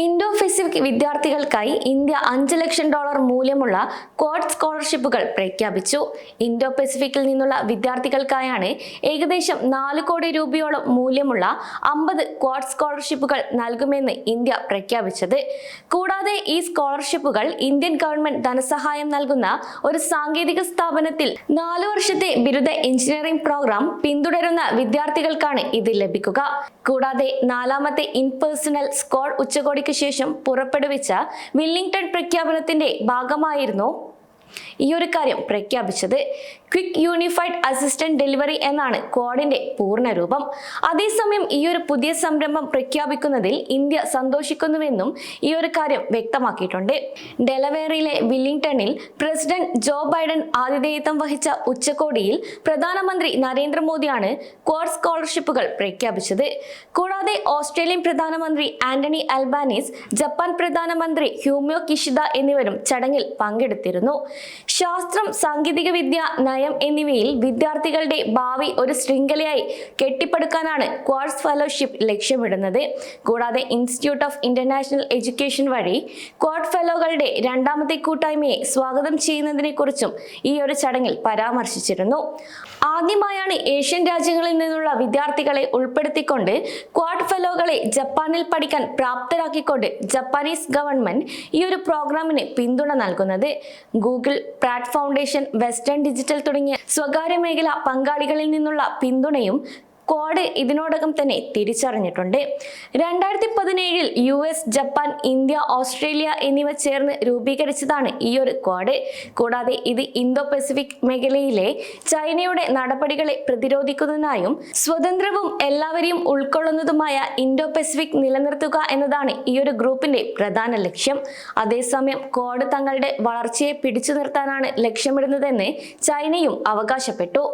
Indo Pacific വിദ്യാർത്ഥികൾക്കായി India $5 ലക്ഷം മൂല്യമുള്ള quad സ്കോളർഷിപ്പുകൾ പ്രഖ്യാപിച്ചു. ഇൻഡോ പസഫിക്കിൽ നിന്നുള്ള വിദ്യാർത്ഥികൾക്കായാണ് ഏകദേശം 4 കോടി രൂപയോളം മൂല്യമുള്ള 50 ക്വാഡ് സ്കോളർഷിപ്പുകൾ നൽകുമെന്ന് ഇന്ത്യ പ്രഖ്യാപിച്ചത്. കൂടാതെ ഈ സ്കോളർഷിപ്പുകൾ ഇന്ത്യൻ ഗവൺമെന്റ് ധനസഹായം നൽകുന്ന ഒരു സാങ്കേതിക സ്ഥാപനത്തിൽ 4 വർഷത്തെ ബിരുദ എഞ്ചിനീയറിംഗ് പ്രോഗ്രാം പിന്തുടരുന്ന വിദ്യാർത്ഥികൾക്കാണ് ഇത് ലഭിക്കുക. കൂടാതെ 4ാമത്തെ ഇൻപേഴ്സണൽ സ്ക്വാഡ് ഉച്ചകോടിക്ക് ശേഷം പുറപ്പെടുവിച്ച വില്ലിംഗ്ടൺ പ്രഖ്യാപനത്തിന്റെ ഭാഗമായിരുന്നു ഈ ഒരു കാര്യം പ്രഖ്യാപിച്ചത്. ക്വിക്ക് യൂണിഫൈഡ് അസിസ്റ്റന്റ് ഡെലിവറി എന്നാണ് ക്വാഡിന്റെ പൂർണ്ണരൂപം. അതേസമയം ഈ ഒരു പുതിയ സംരംഭം പ്രഖ്യാപിക്കുന്നതിൽ ഇന്ത്യ സന്തോഷിക്കുന്നുവെന്നും ഈ ഒരു കാര്യം വ്യക്തമാക്കിയിട്ടുണ്ട്. ഡെലവേറിലെ വില്ലിംഗ്ടണിൽ പ്രസിഡന്റ് ജോ ബൈഡൻ ആതിഥേയത്വം വഹിച്ച ഉച്ചകോടിയിൽ പ്രധാനമന്ത്രി നരേന്ദ്രമോദിയാണ് ക്വാഡ് സ്കോളർഷിപ്പുകൾ പ്രഖ്യാപിച്ചത്. കൂടാതെ ഓസ്ട്രേലിയൻ പ്രധാനമന്ത്രി ആന്റണി അൽബാനീസ്, ജപ്പാൻ പ്രധാനമന്ത്രി ഹ്യൂമിയോ കിഷിദ എന്നിവരും ചടങ്ങിൽ പങ്കെടുത്തിരുന്നു. ശാസ്ത്രം, സാങ്കേതികവിദ്യ, നയം എന്നിവയിൽ വിദ്യാർത്ഥികളുടെ ഭാവി ഒരു ശൃംഖലയായി കെട്ടിപ്പടുക്കാനാണ് ക്വാഡ്സ് ഫെലോഷിപ്പ് ലക്ഷ്യമിടുന്നത്. കൂടാതെ ഇൻസ്റ്റിറ്റ്യൂട്ട് ഓഫ് ഇന്റർനാഷണൽ എഡ്യൂക്കേഷൻ വഴി ക്വാഡ് ഫെലോകളുടെ 2ാമത്തെ കൂട്ടായ്മയെ സ്വാഗതം ചെയ്യുന്നതിനെ കുറിച്ചും ഈ ഒരു ചടങ്ങിൽ പരാമർശിച്ചിരുന്നു. ആദ്യമായാണ് ഏഷ്യൻ രാജ്യങ്ങളിൽ നിന്നുള്ള വിദ്യാർത്ഥികളെ ഉൾപ്പെടുത്തിക്കൊണ്ട് ക്വാഡ് ഫെലോകളെ ജപ്പാനിൽ പഠിക്കാൻ പ്രാപ്തരാക്കിക്കൊണ്ട് ജപ്പാനീസ് ഗവൺമെന്റ് ഈ ഒരു പ്രോഗ്രാമിന് പിന്തുണ നൽകുന്നത്. ഗൂഗിൾ, പ്രാറ്റ് ഫൗണ്ടേഷൻ, വെസ്റ്റേൺ ഡിജിറ്റൽ തുടങ്ങിയ സ്വകാര്യ മേഖല പങ്കാളികളിൽ നിന്നുള്ള പിന്തുണയും ക്വാഡ് ഇതിനോടകം തന്നെ തിരിച്ചറിഞ്ഞിട്ടുണ്ട്. 2017 US, ജപ്പാൻ, ഇന്ത്യ, ഓസ്ട്രേലിയ എന്നിവ ചേർന്ന് രൂപീകരിച്ചതാണ് ഈ ഒരു ക്വാഡ്. കൂടാതെ ഇത് ഇന്തോ പസഫിക് മേഖലയിലെ ചൈനയുടെ നടപടികളെ പ്രതിരോധിക്കുന്നതിനായും സ്വതന്ത്രവും എല്ലാവരെയും ഉൾക്കൊള്ളുന്നതുമായ ഇൻഡോ പസഫിക് നിലനിർത്തുക എന്നതാണ് ഈ ഒരു ഗ്രൂപ്പിന്റെ പ്രധാന ലക്ഷ്യം. അതേസമയം ക്വാഡ് തങ്ങളുടെ വളർച്ചയെ പിടിച്ചു നിർത്താനാണ് ലക്ഷ്യമിടുന്നതെന്ന് ചൈനയും അവകാശപ്പെട്ടു.